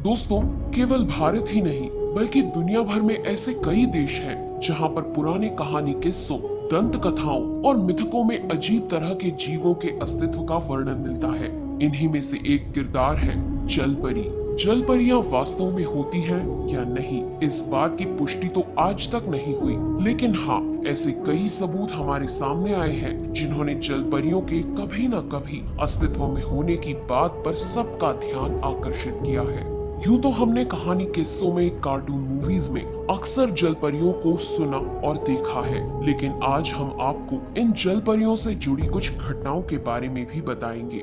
दोस्तों, केवल भारत ही नहीं बल्कि दुनिया भर में ऐसे कई देश हैं जहां पर पुराने कहानी किस्सों, दंत कथाओं और मिथकों में अजीब तरह के जीवों के अस्तित्व का वर्णन मिलता है। इन्हीं में से एक किरदार है जलपरी। जलपरियां वास्तव में होती हैं या नहीं, इस बात की पुष्टि तो आज तक नहीं हुई, लेकिन हाँ, ऐसे कई सबूत हमारे सामने आए हैं जिन्होंने जलपरियों के कभी न कभी अस्तित्व में होने की बात पर सबका ध्यान आकर्षित किया है। यूं तो हमने कहानी किस्सों में, कार्टून मूवीज में अक्सर जलपरियों को सुना और देखा है, लेकिन आज हम आपको इन जलपरियों से जुड़ी कुछ घटनाओं के बारे में भी बताएंगे।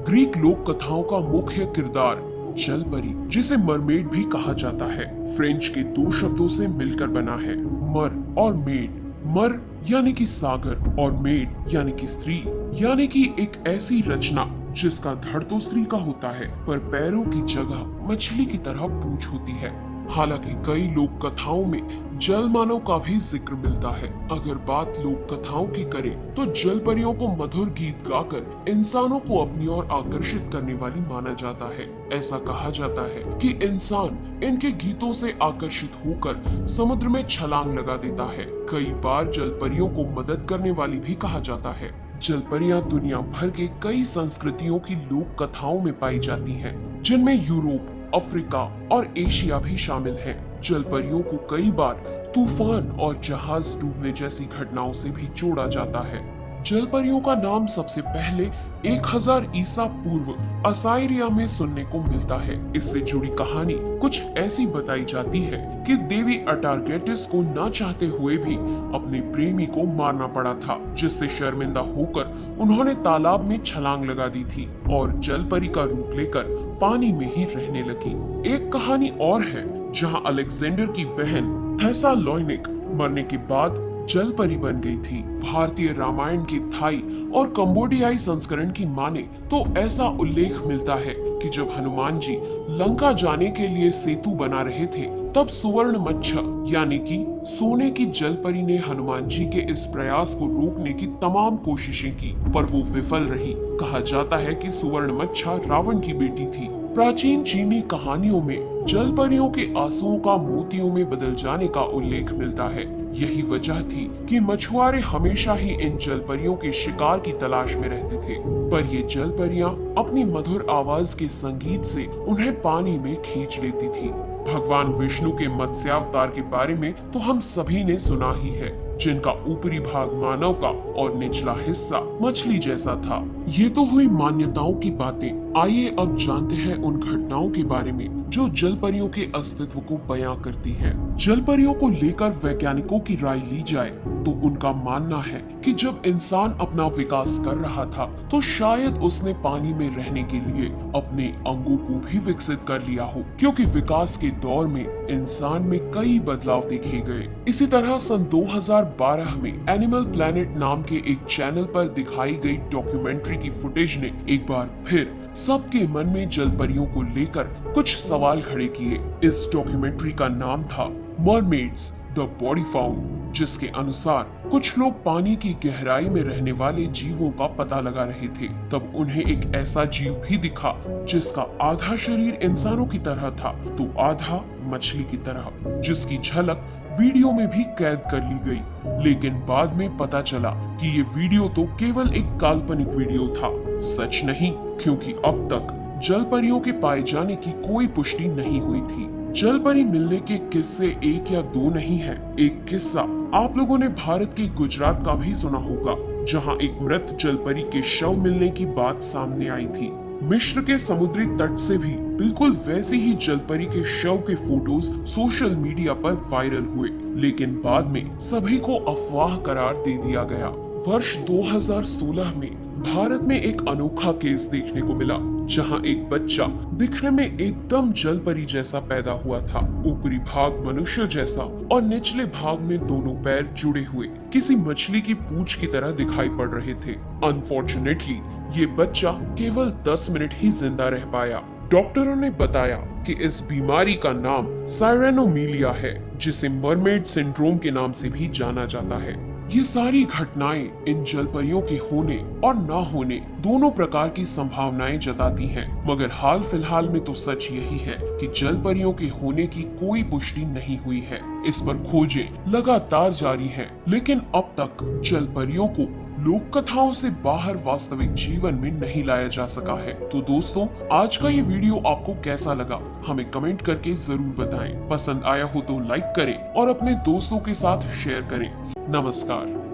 ग्रीक लोक कथाओं का मुख्य किरदार जलपरी, जिसे मरमेड भी कहा जाता है, फ्रेंच के दो शब्दों से मिलकर बना है, मर और मेड। मर यानी कि सागर और मेड यानी कि स्त्री, यानी कि एक ऐसी रचना जिसका धड़ तो स्त्री का होता है पर पैरों की जगह मछली की तरह पूंछ होती है। हालांकि कई लोक कथाओं में जल मानव का भी जिक्र मिलता है। अगर बात लोक कथाओं की करें तो जलपरियों को मधुर गीत गाकर इंसानों को अपनी ओर आकर्षित करने वाली माना जाता है। ऐसा कहा जाता है कि इंसान इनके गीतों से आकर्षित होकर समुद्र में छलांग लगा देता है। कई बार जलपरियों को मदद करने वाली भी कहा जाता है। जलपरियां दुनिया भर के कई संस्कृतियों की लोक कथाओं में पाई जाती हैं, जिनमें यूरोप, अफ्रीका और एशिया भी शामिल हैं। जलपरियों को कई बार तूफान और जहाज डूबने जैसी घटनाओं से भी जोड़ा जाता है। जलपरियों का नाम सबसे पहले 1000 ईसा पूर्व असाइरिया में सुनने को मिलता है। इससे जुड़ी कहानी कुछ ऐसी बताई जाती है कि देवी अटारगेटिस को न चाहते हुए भी अपने प्रेमी को मारना पड़ा था, जिससे शर्मिंदा होकर उन्होंने तालाब में छलांग लगा दी थी और जलपरी का रूप लेकर पानी में ही रहने लगी। एक कहानी और है जहां अलेक्जेंडर की बहन थेसालोनिक मरने के बाद जलपरी बन गई थी। भारतीय रामायण के थाई और कंबोडियाई संस्करण की माने तो ऐसा उल्लेख मिलता है कि जब हनुमान जी लंका जाने के लिए सेतु बना रहे थे, तब सुवर्ण मच्छा यानी कि सोने की जलपरी ने हनुमान जी के इस प्रयास को रोकने की तमाम कोशिशें की, पर वो विफल रही। कहा जाता है कि सुवर्ण मच्छा रावण की बेटी थी। प्राचीन चीनी कहानियों में जलपरियों के आंसुओं का मोतियों में बदल जाने का उल्लेख मिलता है। यही वजह थी कि मछुआरे हमेशा ही इन जलपरियों के शिकार की तलाश में रहते थे, पर ये जलपरियां अपनी मधुर आवाज के संगीत से उन्हें पानी में खींच लेती थी। भगवान विष्णु के मत्स्यावतार के बारे में तो हम सभी ने सुना ही है, जिनका ऊपरी भाग मानव का और निचला हिस्सा मछली जैसा था। ये तो हुई मान्यताओं की बातें। आइए अब जानते हैं उन घटनाओं के बारे में जो जलपरियों के अस्तित्व को बयां करती हैं। जलपरियों को लेकर वैज्ञानिकों की राय ली जाए तो उनका मानना है कि जब इंसान अपना विकास कर रहा था तो शायद उसने पानी में रहने के लिए अपने अंगों को भी विकसित कर लिया हो, क्योंकि विकास के दौर में इंसान में कई बदलाव देखे गए। इसी तरह सन 2012 में एनिमल प्लैनेट नाम के एक चैनल पर दिखाई गई डॉक्यूमेंट्री की फुटेज ने एक बार फिर सबके मन में जलपरियों को लेकर कुछ सवाल खड़े किए। इस डॉक्यूमेंट्री का नाम था मरमेड्स द बॉडी फाउंड, जिसके अनुसार कुछ लोग पानी की गहराई में रहने वाले जीवों का पता लगा रहे थे। तब उन्हें एक ऐसा जीव भी दिखा जिसका आधा शरीर इंसानों की तरह था तो आधा मछली की तरह, जिसकी झलक वीडियो में भी कैद कर ली गई। लेकिन बाद में पता चला कि ये वीडियो तो केवल एक काल्पनिक वीडियो था, सच नहीं, क्योंकि अब तक जलपरियों के पाए जाने की कोई पुष्टि नहीं हुई थी। जलपरी मिलने के किस्से एक या दो नहीं हैं। एक किस्सा आप लोगों ने भारत के गुजरात का भी सुना होगा, जहां एक मृत जलपरी के शव मिलने की बात सामने आई थी। मिस्र के समुद्री तट से भी बिल्कुल वैसी ही जलपरी के शव के फोटोज सोशल मीडिया पर वायरल हुए, लेकिन बाद में सभी को अफवाह करार दे दिया गया। वर्ष 2016 में भारत में एक अनोखा केस देखने को मिला, जहां एक बच्चा दिखने में एकदम जलपरी जैसा पैदा हुआ था। ऊपरी भाग मनुष्य जैसा और निचले भाग में दोनों पैर जुड़े हुए किसी मछली की पूंछ की तरह दिखाई पड़ रहे थे। अनफॉर्चुनेटली ये बच्चा केवल 10 मिनट ही जिंदा रह पाया। डॉक्टरों ने बताया कि इस बीमारी का नाम साइरेनोमीलिया है, जिसे मरमेड सिंड्रोम के नाम से भी जाना जाता है। ये सारी घटनाएं इन जल परियों के होने और ना होने दोनों प्रकार की संभावनाएं जताती हैं। मगर हाल फिलहाल में तो सच यही है कि जल परियों के होने की कोई पुष्टि नहीं हुई है। इस पर खोजें लगातार जारी हैं, लेकिन अब तक जल परियों को लोक कथाओं से बाहर वास्तविक जीवन में नहीं लाया जा सका है। तो दोस्तों, आज का ये वीडियो आपको कैसा लगा हमें कमेंट करके जरूर बताएं। पसंद आया हो तो लाइक करें और अपने दोस्तों के साथ शेयर करें। नमस्कार।